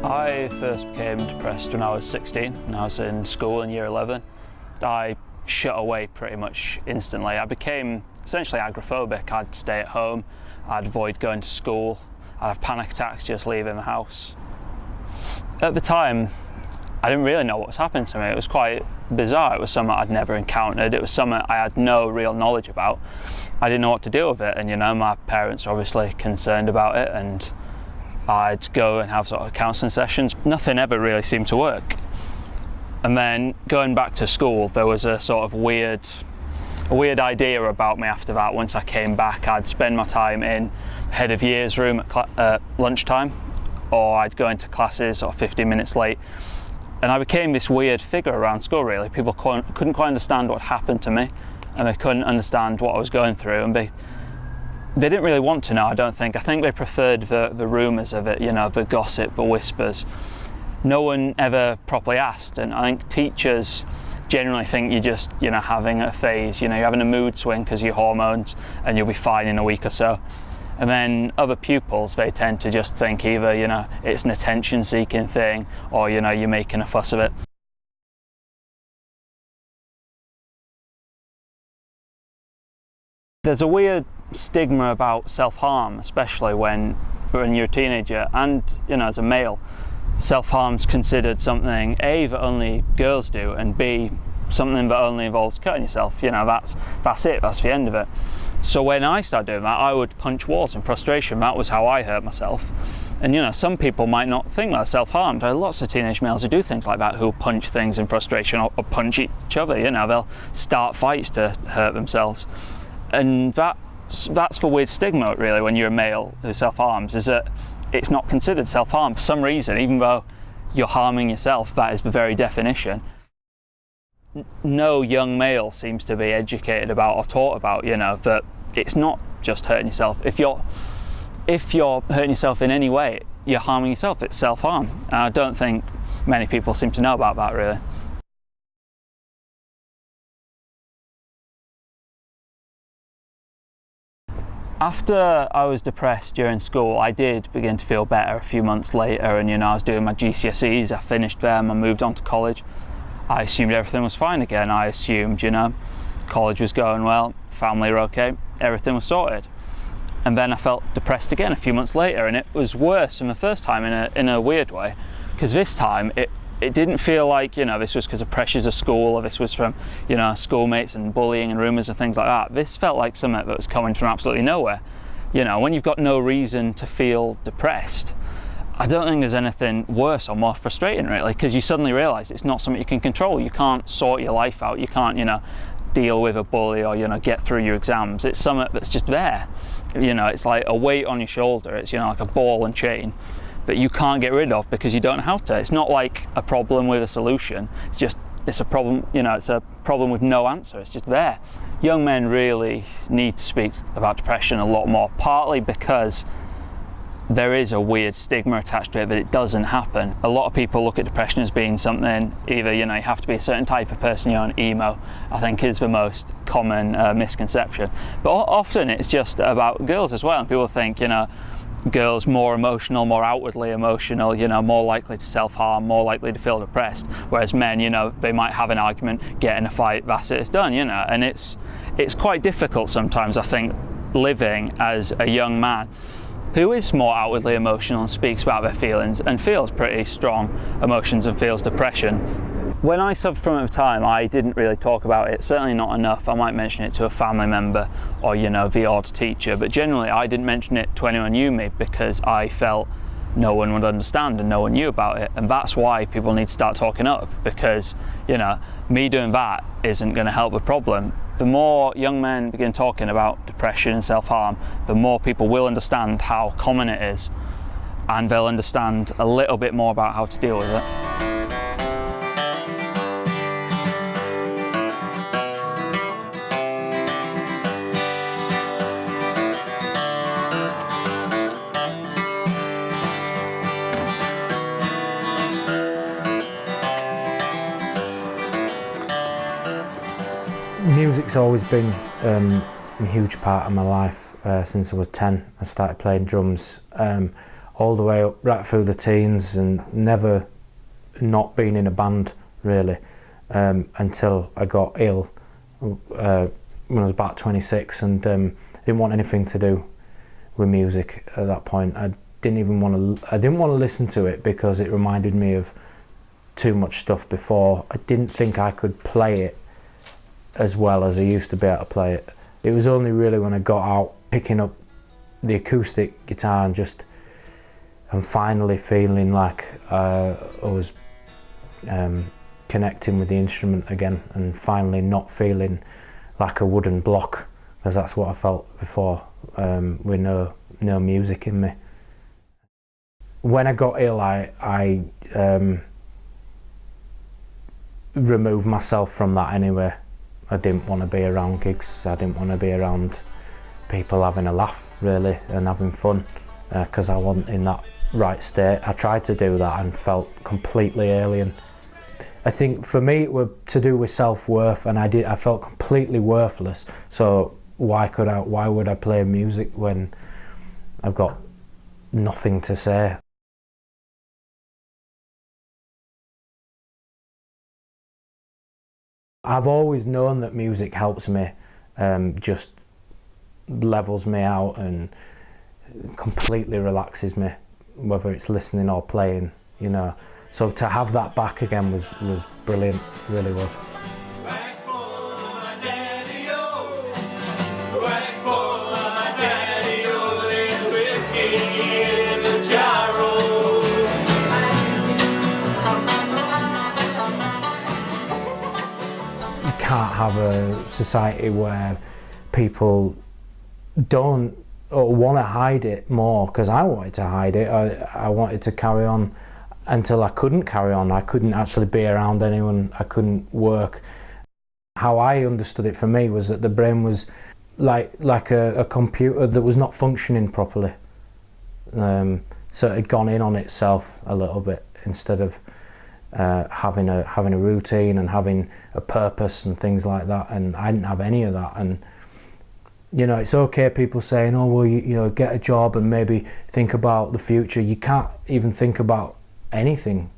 I first became depressed when I was 16, and I was in school in year 11. I shut away pretty much instantly. I became essentially agoraphobic. I'd stay at home, I'd avoid going to school, I'd have panic attacks just leaving the house. At the time, I didn't really know what was happening to me. It was quite bizarre. It was something I'd never encountered. It was something I had no real knowledge about. I didn't know what to do with it, and my parents were obviously concerned about it, and I'd go and have sort of counselling sessions. Nothing ever really seemed to work. And then going back to school, there was a sort of weird idea about me after that. Once I came back, I'd spend my time in head of years room at lunchtime, or I'd go into classes sort of 15 minutes late. And I became this weird figure around school, really. People couldn't quite understand what happened to me, and they couldn't understand what I was going through, and they didn't really want to know, I don't think. I think they preferred the rumours of it, the gossip, the whispers. No one ever properly asked, and I think teachers generally think you're just, having a phase, you're having a mood swing because of your hormones, and you'll be fine in a week or so. And then other pupils, they tend to just think either, it's an attention-seeking thing, or, you're making a fuss of it. There's a weird stigma about self-harm, especially when you're a teenager, and as a male. Self-harm's considered something A, that only girls do, and B, something that only involves cutting yourself. That's it, that's the end of it. So when I started doing that, I would punch walls in frustration. That was how I hurt myself. And some people might not think that's self-harm. There are lots of teenage males who do things like that, who punch things in frustration, or punch each other. They'll start fights to hurt themselves. And that's the weird stigma, really, when you're a male who self-harms, is that it's not considered self-harm for some reason, even though you're harming yourself. That is the very definition. No young male seems to be educated about or taught about, that it's not just hurting yourself. If you're hurting yourself in any way, you're harming yourself. It's self-harm. And I don't think many people seem to know about that, really. After I was depressed during school, I did begin to feel better a few months later, and I was doing my GCSEs, I finished them, I moved on to college. I assumed everything was fine again. I assumed, college was going well, family were okay, everything was sorted. And then I felt depressed again a few months later, and it was worse than the first time in a weird way, because this time it didn't feel like, this was because of pressures of school, or this was from, schoolmates and bullying and rumours and things like that. This felt like something that was coming from absolutely nowhere. When you've got no reason to feel depressed, I don't think there's anything worse or more frustrating, really, because you suddenly realise it's not something you can control. You can't sort your life out. You can't, deal with a bully or, get through your exams. It's something that's just there. It's like a weight on your shoulder. It's, like a ball and chain that you can't get rid of because you don't know how to. It's not like a problem with a solution. It's a problem, it's a problem with no answer. It's just there. Young men really need to speak about depression a lot more, partly because there is a weird stigma attached to it that it doesn't happen. A lot of people look at depression as being something, either you have to be a certain type of person, an emo, I think is the most common misconception. But often it's just about girls as well, and people think, girls more emotional, more outwardly emotional, more likely to self-harm, more likely to feel depressed, whereas men, they might have an argument, get in a fight, that's it, it's done, and it's quite difficult sometimes, I think, living as a young man who is more outwardly emotional and speaks about their feelings and feels pretty strong emotions and feels depression. When I suffered from it at the time, I didn't really talk about it, certainly not enough. I might mention it to a family member or, the odd teacher, but generally I didn't mention it to anyone who knew me because I felt no one would understand and no one knew about it. And that's why people need to start talking up, because, me doing that isn't going to help the problem. The more young men begin talking about depression and self-harm, the more people will understand how common it is, and they'll understand a little bit more about how to deal with it. Music's always been a huge part of my life since I was 10. I started playing drums. all the way up right through the teens, and never not been in a band really until I got ill when I was about 26, and didn't want anything to do with music at that point. I didn't want to listen to it because it reminded me of too much stuff before. I didn't think I could play it as well as I used to be able to play it. It was only really when I got out picking up the acoustic guitar and finally feeling like I was connecting with the instrument again, and finally not feeling like a wooden block, because that's what I felt before, with no music in me. When I got ill, I removed myself from that anyway. I didn't want to be around gigs, I didn't want to be around people having a laugh really and having fun, because I wasn't in that right state. I tried to do that and felt completely alien. I think for me it was to do with self-worth, and I felt completely worthless. So why would I play music when I've got nothing to say? I've always known that music helps me, just levels me out and completely relaxes me, whether it's listening or playing, you know. So to have that back again was brilliant, really was. Can't have a society where people don't or want to hide it more, because I wanted to hide it. I wanted to carry on until I couldn't carry on. I couldn't actually be around anyone, I couldn't work. How I understood it for me was that the brain was like a computer that was not functioning properly. So it had gone in on itself a little bit, instead of having a routine and having a purpose and things like that, and I didn't have any of that. And you know, it's okay people saying, oh well, you know, get a job and maybe think about the future. You can't even think about anything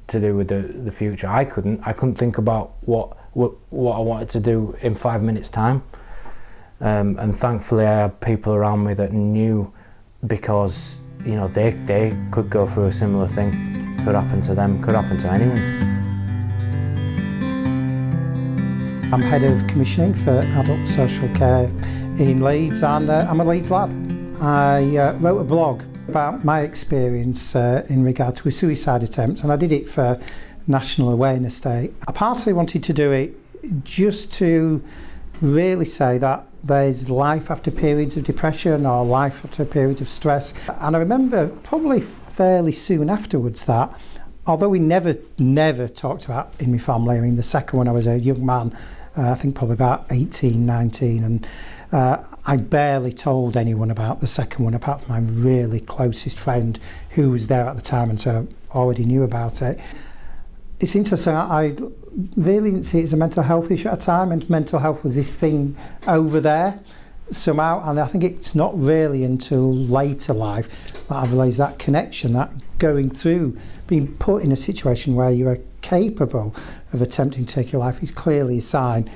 to do with the future. I couldn't think about what I wanted to do in 5 minutes time, and thankfully I had people around me that knew, because you know, they could go through a similar thing. Could happen to them, could happen to anyone. I'm head of commissioning for adult social care in Leeds, and I'm a Leeds lad. I wrote a blog about my experience in regard to a suicide attempt, and I did it for National Awareness Day. I partly wanted to do it just to really say that there's life after periods of depression or life after periods of stress. And I remember probably fairly soon afterwards that, although we never talked about in my family, I mean the second one I was a young man, I think probably about 18, 19, and I barely told anyone about the second one apart from my really closest friend who was there at the time, and so already knew about it. It's interesting, I really didn't see it as a mental health issue at the time, and mental health was this thing over there somehow, and I think it's not really until later life that I've realised that connection, that going through being put in a situation where you are capable of attempting to take your life is clearly a sign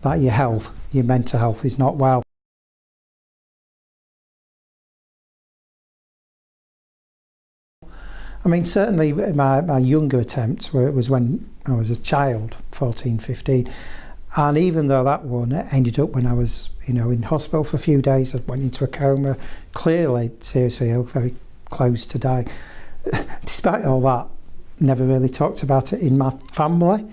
that your health, your mental health is not well. I mean, certainly my younger attempts was when I was a child, 14, 15. And even though that one ended up when I was, you know, in hospital for a few days, I went into a coma, clearly seriously ill, very close to die. Despite all that, never really talked about it in my family.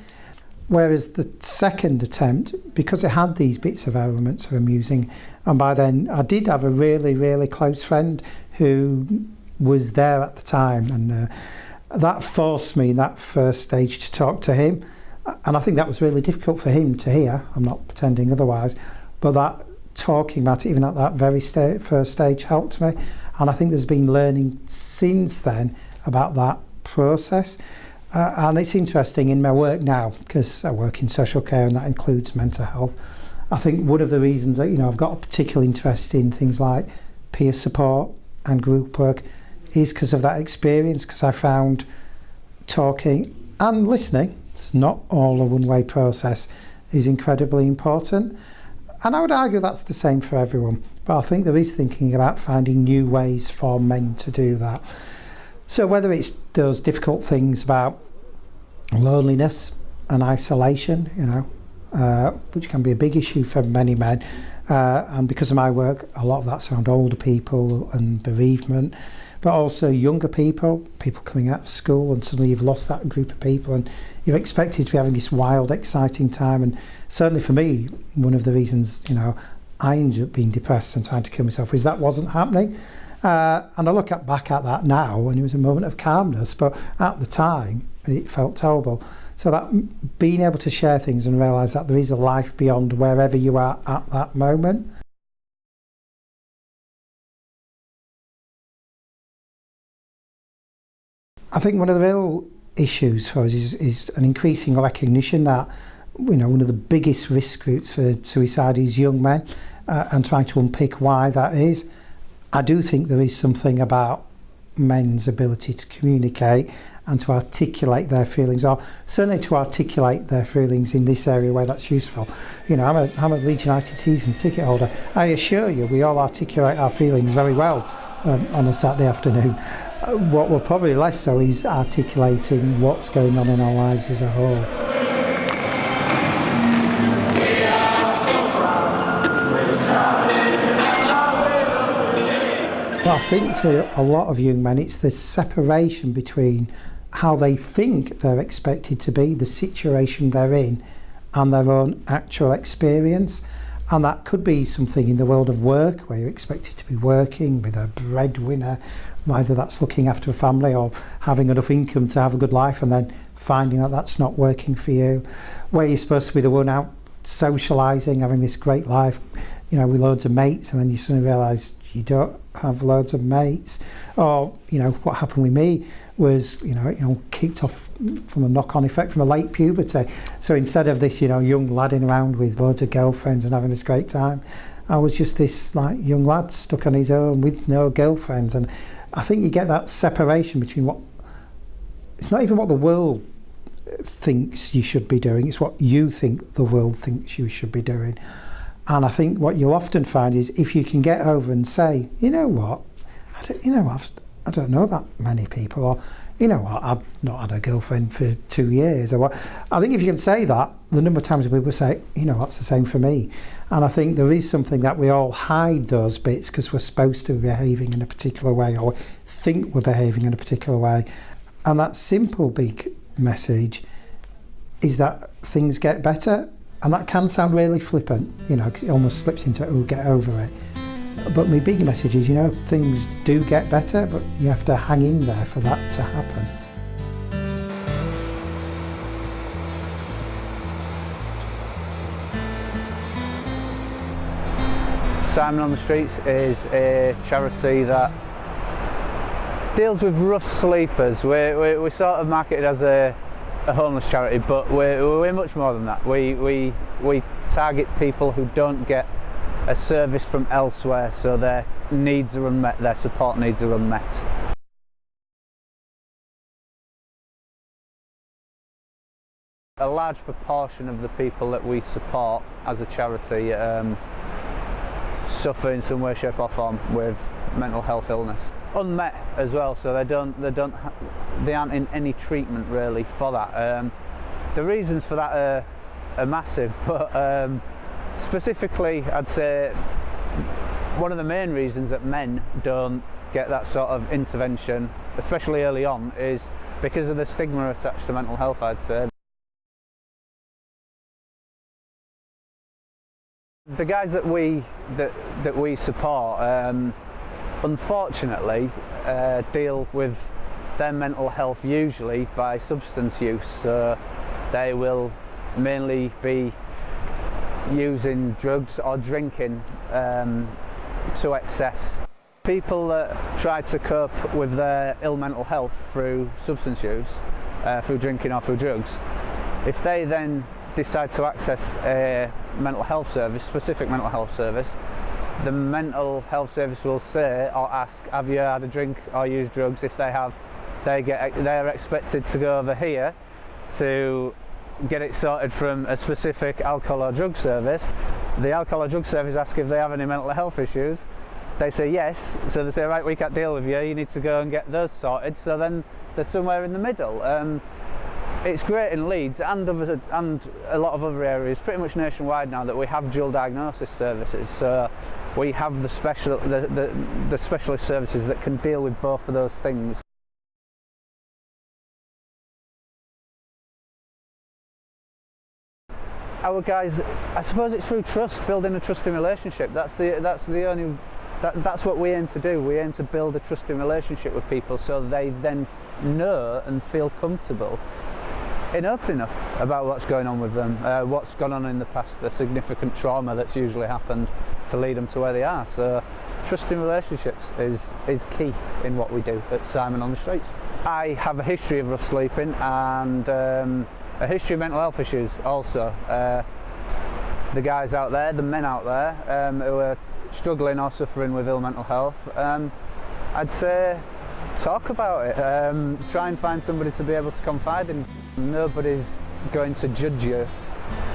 Whereas the second attempt, because it had these bits of elements of amusing, and by then I did have a really, really close friend who was there at the time, and that forced me in that first stage to talk to him. And I think that was really difficult for him to hear. I'm not pretending otherwise, but that talking about it, even at that very first stage, helped me. And I think there's been learning since then about that process. And it's interesting in my work now, because I work in social care and that includes mental health. I think one of the reasons that, you know, I've got a particular interest in things like peer support and group work is because of that experience, because I found talking and listening, it's not all a one-way process, is incredibly important. And I would argue that's the same for everyone, but I think there is thinking about finding new ways for men to do that. So whether it's those difficult things about loneliness and isolation, which can be a big issue for many men, and because of my work, a lot of that's around older people and bereavement, but also younger people coming out of school, and suddenly you've lost that group of people and you're expected to be having this wild, exciting time. And certainly for me, one of the reasons, I ended up being depressed and trying to kill myself is that wasn't happening. And I look back at that now, and it was a moment of calmness, but at the time it felt terrible. So that being able to share things and realise that there is a life beyond wherever you are at that moment. I think one of the real issues for us is an increasing recognition that one of the biggest risk groups for suicide is young men, and trying to unpick why that is. I do think there is something about men's ability to communicate and to articulate their feelings, or certainly to articulate their feelings in this area where that's useful. I'm a Leeds United season ticket holder. I assure you, we all articulate our feelings very well on a Saturday afternoon. What we're probably less so is articulating what's going on in our lives as a whole. I think for a lot of young men, it's the separation between how they think they're expected to be, the situation they're in, and their own actual experience. And that could be something in the world of work, where you're expected to be working with a breadwinner, either that's looking after a family or having enough income to have a good life, and then finding that that's not working for you. Where you're supposed to be the one out socialising, having this great life, with loads of mates, and then you suddenly realise you don't have loads of mates. Or, what happened with me was, kicked off from a knock-on effect from a late puberty. So instead of this, young ladding around with loads of girlfriends and having this great time, I was just this young lad stuck on his own with no girlfriends. And I think you get that separation between it's not even what the world thinks you should be doing, it's what you think the world thinks you should be doing. And I think what you'll often find is if you can get over and say, I don't know that many people, or I've not had a girlfriend for 2 years, or what. I think if you can say that, the number of times people say, that's the same for me. And I think there is something that we all hide those bits because we're supposed to be behaving in a particular way, or think we're behaving in a particular way. And that simple big message is that things get better. And that can sound really flippant, because it almost slips into, get over it. But my big message is, things do get better, but you have to hang in there for that to happen. Simon on the Streets is a charity that deals with rough sleepers. We're sort of marketed as a homeless charity, but we're much more than that. We target people who don't get a service from elsewhere, so their needs are unmet, their support needs are unmet. A large proportion of the people that we support as a charity suffer in some way, shape or form with mental health illness. Unmet as well, so they aren't in any treatment really for that. The reasons for that are massive, but specifically I'd say one of the main reasons that men don't get that sort of intervention, especially early on, is because of the stigma attached to mental health, I'd say. The guys that we support unfortunately deal with their mental health usually by substance use, so they will mainly be using drugs or drinking to excess. People that try to cope with their ill mental health through substance use, through drinking or through drugs, if they then decide to access a mental health service, specific mental health service, the mental health service will say or ask, have you had a drink or used drugs? If they have, they're expected to go over here to get it sorted from a specific alcohol or drug service. The alcohol or drug service ask if they have any mental health issues. They say yes, so they say, right, we can't deal with you, you need to go and get those sorted. So then they're somewhere in the middle. It's great in Leeds and a lot of other areas, pretty much nationwide now, that we have dual diagnosis services. So we have the specialist services that can deal with both of those things. Our guys, I suppose it's through trust, building a trusting relationship. That's what we aim to do. We aim to build a trusting relationship with people so they then know and feel comfortable in opening up about what's going on with them, what's gone on in the past, the significant trauma that's usually happened to lead them to where they are. So trusting relationships is key in what we do at Simon on the Streets. I have a history of rough sleeping and a history of mental health issues also. The guys out there, the men out there who are struggling or suffering with ill mental health, I'd say talk about it. Try and find somebody to be able to confide in. Nobody's going to judge you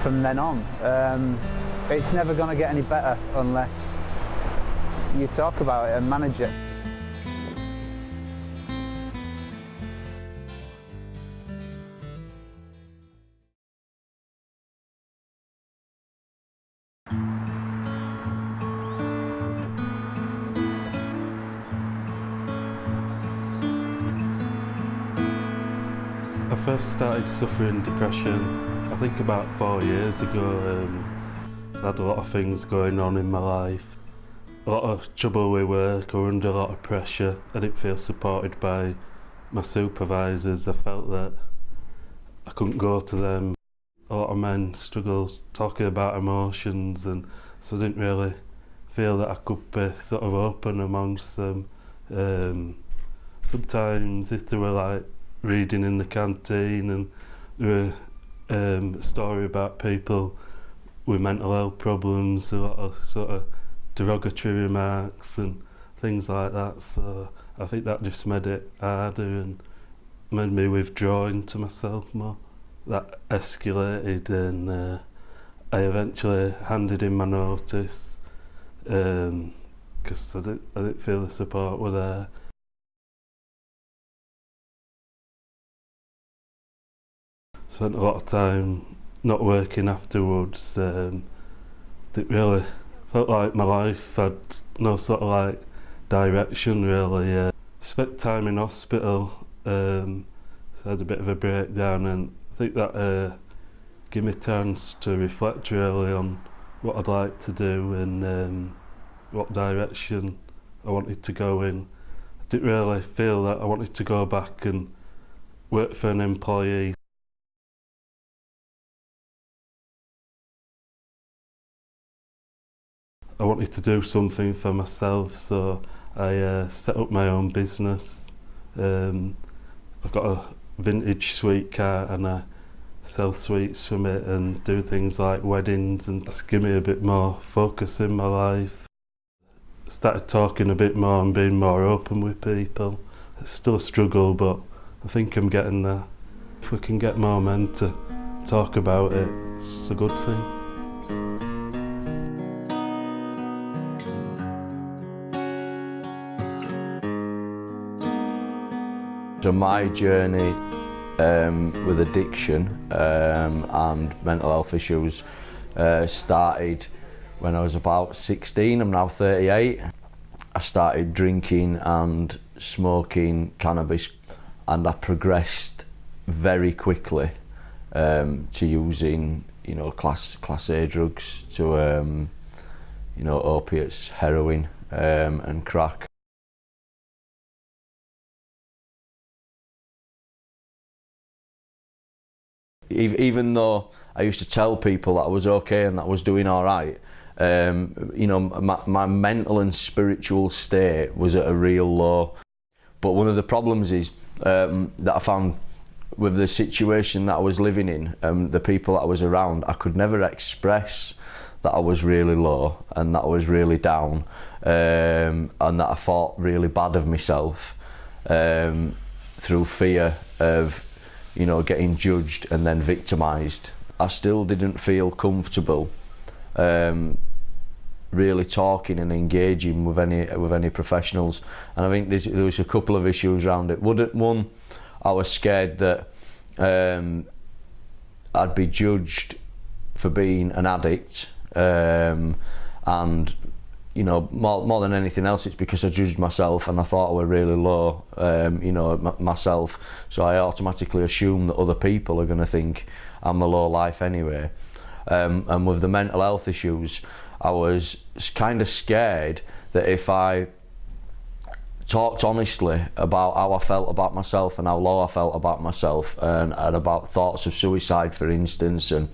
from then on. It's never going to get any better unless you talk about it and manage it. I first started suffering depression, I think about 4 years ago. I had a lot of things going on in my life, a lot of trouble with work, I was under a lot of pressure. I didn't feel supported by my supervisors. I felt that I couldn't go to them. A lot of men struggle talking about emotions, and so I didn't really feel that I could be sort of open amongst them. Sometimes if they were like reading in the canteen and there were a story about people with mental health problems, a lot of sort of derogatory remarks and things like that, so I think that just made it harder and made me withdraw into myself more. That escalated and I eventually handed in my notice because I didn't feel the support were there. Spent a lot of time not working afterwards. It really felt like my life had no sort of like direction really. Spent time in hospital, so I had a bit of a breakdown, and I think that gave me a chance to reflect really on what I'd like to do and what direction I wanted to go in. I didn't really feel that I wanted to go back and work for an employee. I wanted to do something for myself, so I set up my own business. I've got a vintage sweet cart and I sell sweets from it and do things like weddings, and just give me a bit more focus in my life. Started talking a bit more and being more open with people. It's still a struggle, but I think I'm getting there. If we can get more men to talk about it, it's a good thing. So my journey with addiction and mental health issues started when I was about 16. I'm now 38. I started drinking and smoking cannabis, and I progressed very quickly to using, class A drugs, to opiates, heroin, and crack. Even though I used to tell people that I was okay and that I was doing all right, my mental and spiritual state was at a real low. But one of the problems is that I found with the situation that I was living in, the people that I was around, I could never express that I was really low and that I was really down, and that I thought really bad of myself, through fear of, you know, getting judged and then victimised. I still didn't feel comfortable really talking and engaging with any professionals, and I think there was a couple of issues around it. One, I was scared that I'd be judged for being an addict, and you know, more than anything else, it's because I judged myself and I thought I were really low, you know, myself. So I automatically assume that other people are going to think I'm a low life anyway. And with the mental health issues, I was kind of scared that if I talked honestly about how I felt about myself and how low I felt about myself, and about thoughts of suicide, for instance, and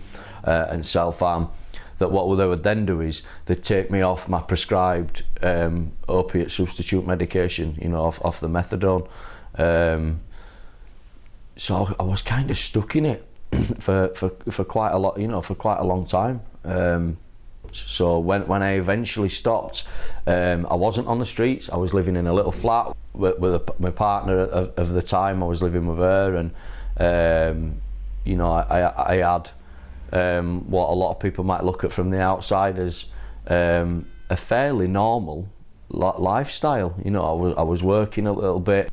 self-harm, that what they would then do is they'd take me off my prescribed opiate substitute medication, you know, off the methadone. So I was kind of stuck in it for quite a lot, you know, for quite a long time. So when I eventually stopped, I wasn't on the streets. I was living in a little flat with my partner of the time. I was living with her, and you know, I had what a lot of people might look at from the outside as a fairly normal lifestyle. You know, I was working a little bit,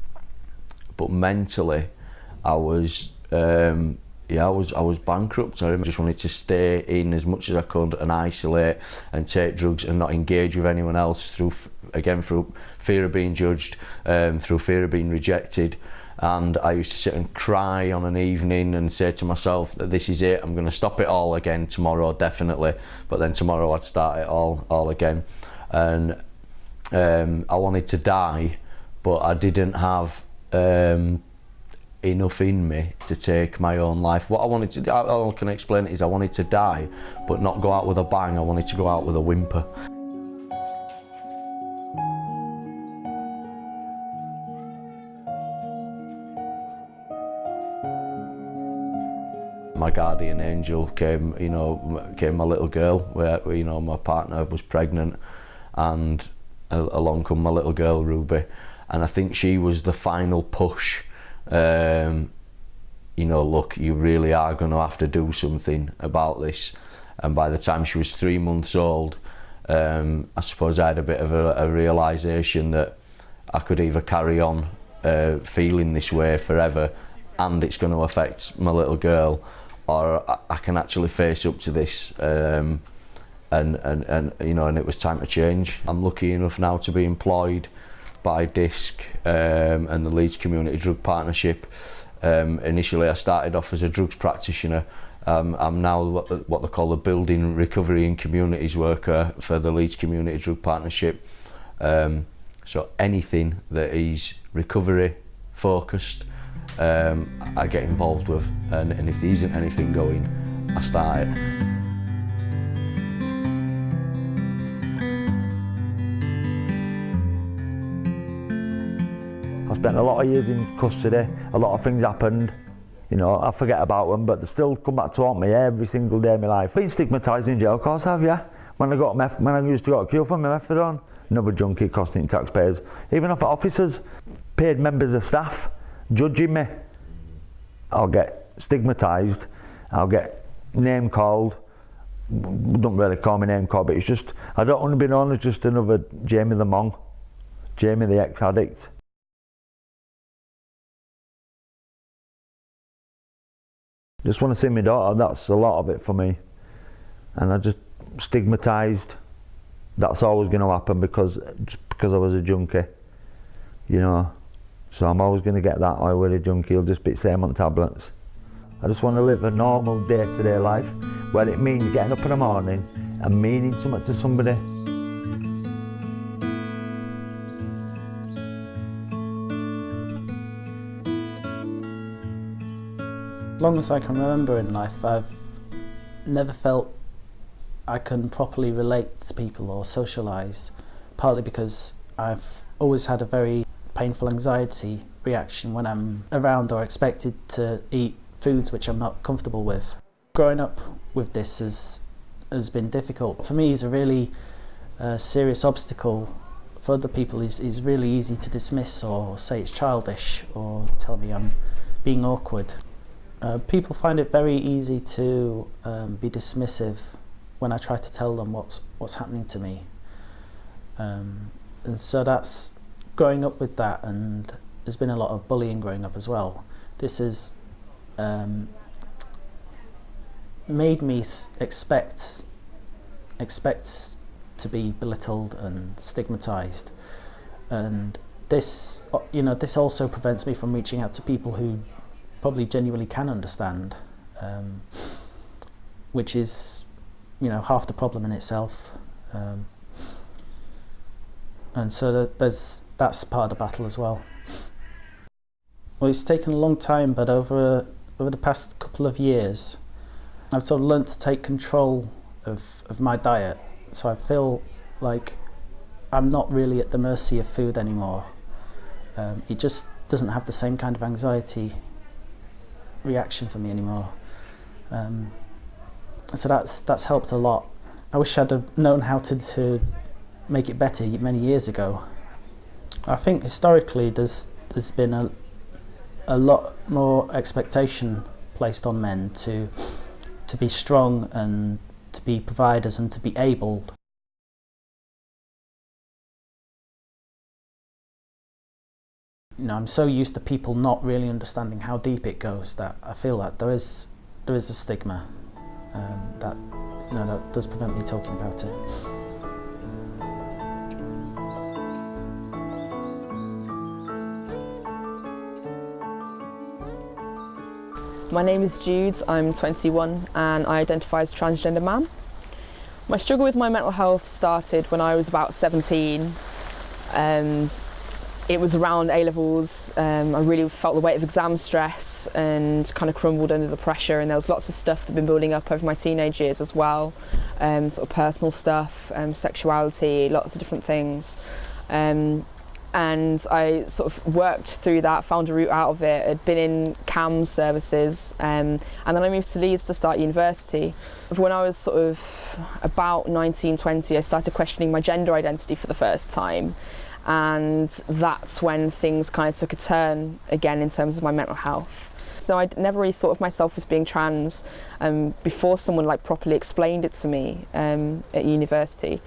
but mentally, I was I was bankrupt. I just wanted to stay in as much as I could and isolate and take drugs and not engage with anyone else through fear of being judged, through fear of being rejected. And I used to sit and cry on an evening and say to myself that this is it, I'm going to stop it all again tomorrow, definitely. But then tomorrow I'd start it all again. And I wanted to die, but I didn't have enough in me to take my own life. What I wanted to do, all I can explain it is I wanted to die, but not go out with a bang. I wanted to go out with a whimper. My guardian angel came my little girl, where you know, my partner was pregnant, and along come my little girl Ruby, and I think she was the final push. You know, look, you really are going to have to do something about this. And by the time she was 3 months old, I suppose I had a bit of a realisation that I could either carry on feeling this way forever, and it's going to affect my little girl, or I can actually face up to this, and you know, and it was time to change. I'm lucky enough now to be employed by DISC and the Leeds Community Drug Partnership. Initially I started off as a drugs practitioner. I'm now what they call a building, recovery and communities worker for the Leeds Community Drug Partnership. So anything that is recovery focused, I get involved with, and if there isn't anything going, I start it. I spent a lot of years in custody, a lot of things happened, you know, I forget about them, but they still come back to haunt me every single day of my life. Been stigmatised in jail, of course I have, yeah. When I used to go to queue for my methadone, another junkie costing taxpayers, even off officers, paid members of staff, judging me. I'll get stigmatised, I'll get name called, don't really call me name called, but it's just, I don't want to be known as just another Jamie the Mong, Jamie the ex-addict. Just want to see my daughter, that's a lot of it for me. And I just stigmatised, that's always going to happen because I was a junkie, you know. So I'm always going to get that, I was a junkie, he'll just be same on tablets. I just want to live a normal day-to-day life where it means getting up in the morning and meaning something to somebody. As long as I can remember in life, I've never felt I can properly relate to people or socialise, partly because I've always had a very painful anxiety reaction when I'm around or expected to eat foods which I'm not comfortable with. Growing up with this has has been difficult. For me, he's a really serious obstacle. For other people, he's really easy to dismiss or say it's childish or tell me I'm being awkward. People find it very easy to be dismissive when I try to tell them what's happening to me. And so that's growing up with that, and there's been a lot of bullying growing up as well. This has made me expect to be belittled and stigmatized, and this also prevents me from reaching out to people who probably genuinely can understand, which is half the problem in itself, and so that's part of the battle as well. Well, it's taken a long time, but over the past couple of years I've sort of learned to take control of my diet. So I feel like I'm not really at the mercy of food anymore. It just doesn't have the same kind of anxiety reaction for me anymore. So that's helped a lot. I wish I'd have known how to make it better many years ago. I think historically there's been a lot more expectation placed on men to be strong and to be providers and to be able. I'm so used to people not really understanding how deep it goes that I feel that there is a stigma that does prevent me talking about it. My name is Jude, I'm 21 and I identify as transgender man. My struggle with my mental health started when I was about 17. It was around A-levels. I really felt the weight of exam stress and kind of crumbled under the pressure, and there was lots of stuff that had been building up over my teenage years as well, sort of personal stuff, sexuality, lots of different things. And I sort of worked through that, found a route out of it. I'd been in CAMS services, and then I moved to Leeds to start university. When I was sort of about 19, 20, I started questioning my gender identity for the first time, and that's when things kind of took a turn again in terms of my mental health. So I'd never really thought of myself as being trans before someone properly explained it to me at university.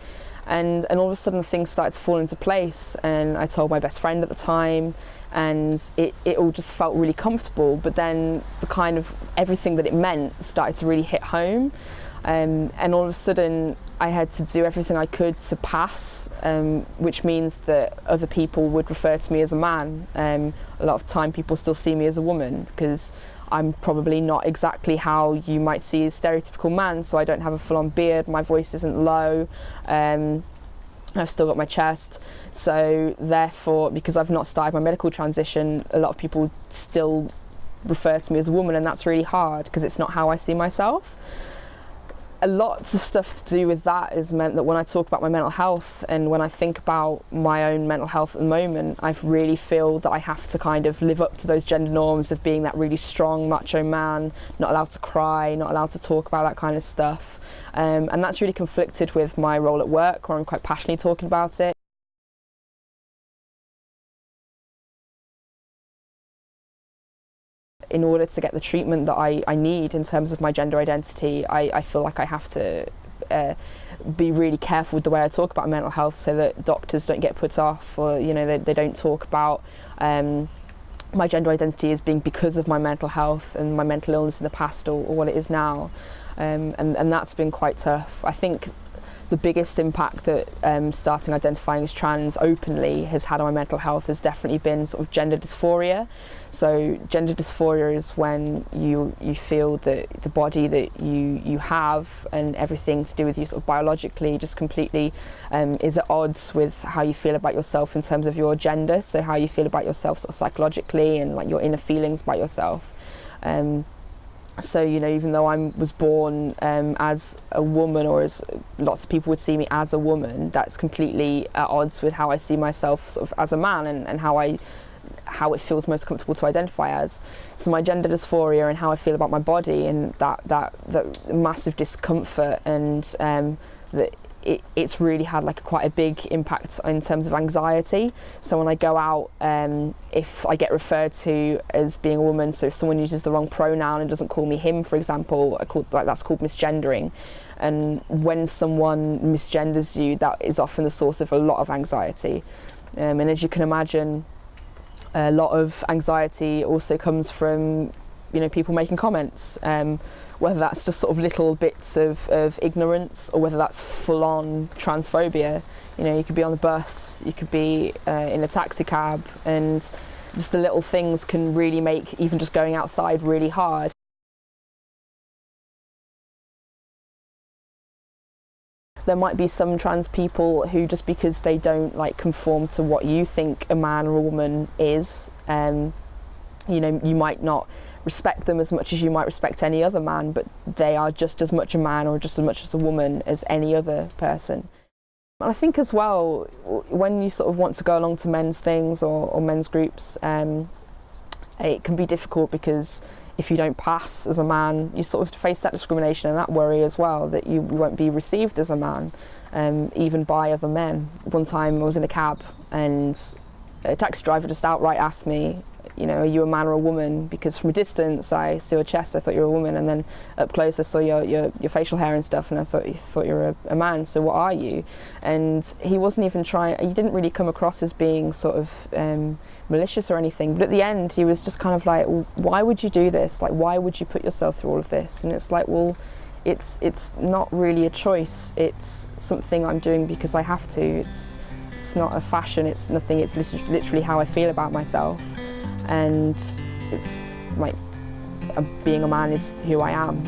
And all of a sudden things started to fall into place, and I told my best friend at the time, and it all just felt really comfortable. But then the kind of everything that it meant started to really hit home, and all of a sudden I had to do everything I could to pass, which means that other people would refer to me as a man. A lot of time people still see me as a woman because I'm probably not exactly how you might see a stereotypical man, so I don't have a full-on beard, my voice isn't low, I've still got my chest, so therefore, because I've not started my medical transition, a lot of people still refer to me as a woman, and that's really hard because it's not how I see myself. A lot of stuff to do with that has meant that when I talk about my mental health and when I think about my own mental health at the moment, I really feel that I have to kind of live up to those gender norms of being that really strong macho man, not allowed to cry, not allowed to talk about that kind of stuff. And that's really conflicted with my role at work, where I'm quite passionately talking about it. In order to get the treatment that I need in terms of my gender identity, I feel like I have to be really careful with the way I talk about mental health, so that doctors don't get put off, or they don't talk about my gender identity as being because of my mental health and my mental illness in the past, or what it is now, and that's been quite tough. I think the biggest impact that starting identifying as trans openly has had on my mental health has definitely been sort of gender dysphoria. So gender dysphoria is when you feel that the body that you have and everything to do with you sort of biologically just completely is at odds with how you feel about yourself in terms of your gender, so how you feel about yourself sort of psychologically and your inner feelings about yourself. So even though I was born as a woman, or as lots of people would see me as a woman, that's completely at odds with how I see myself sort of as a man, and how I how it feels most comfortable to identify as. So my gender dysphoria and how I feel about my body, and that massive discomfort, and that it's really had like quite a big impact in terms of anxiety. So when I go out, if I get referred to as being a woman, so if someone uses the wrong pronoun and doesn't call me him, for example, that's called misgendering. And when someone misgenders you, that is often the source of a lot of anxiety. And as you can imagine, a lot of anxiety also comes from, you know, people making comments, whether that's just sort of little bits of ignorance, or whether that's full-on transphobia. You know, you could be on the bus, you could be in a taxi cab, and just the little things can really make even just going outside really hard. There might be some trans people who, just because they don't like conform to what you think a man or a woman is, you know, you might not respect them as much as you might respect any other man, but they are just as much a man or just as much as a woman as any other person. And I think as well, when you sort of want to go along to men's things or men's groups, it can be difficult, because if you don't pass as a man, you sort of face that discrimination and that worry as well, that you won't be received as a man, even by other men. One time I was in a cab and a taxi driver just outright asked me, you know, are you a man or a woman? Because from a distance I saw your chest, I thought you were a woman, and then up close I saw your facial hair and stuff, and I thought you were a man, so what are you? And he wasn't even trying, he didn't really come across as being sort of malicious or anything, but at the end he was just kind of like, well, why would you do this? Like, why would you put yourself through all of this? And it's like, well, it's not really a choice, it's something I'm doing because I have to. It's not a fashion, it's nothing, it's literally how I feel about myself. And it's like, being a man is who I am.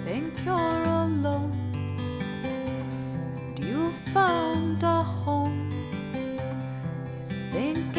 Think you're alone, and you found a home. Think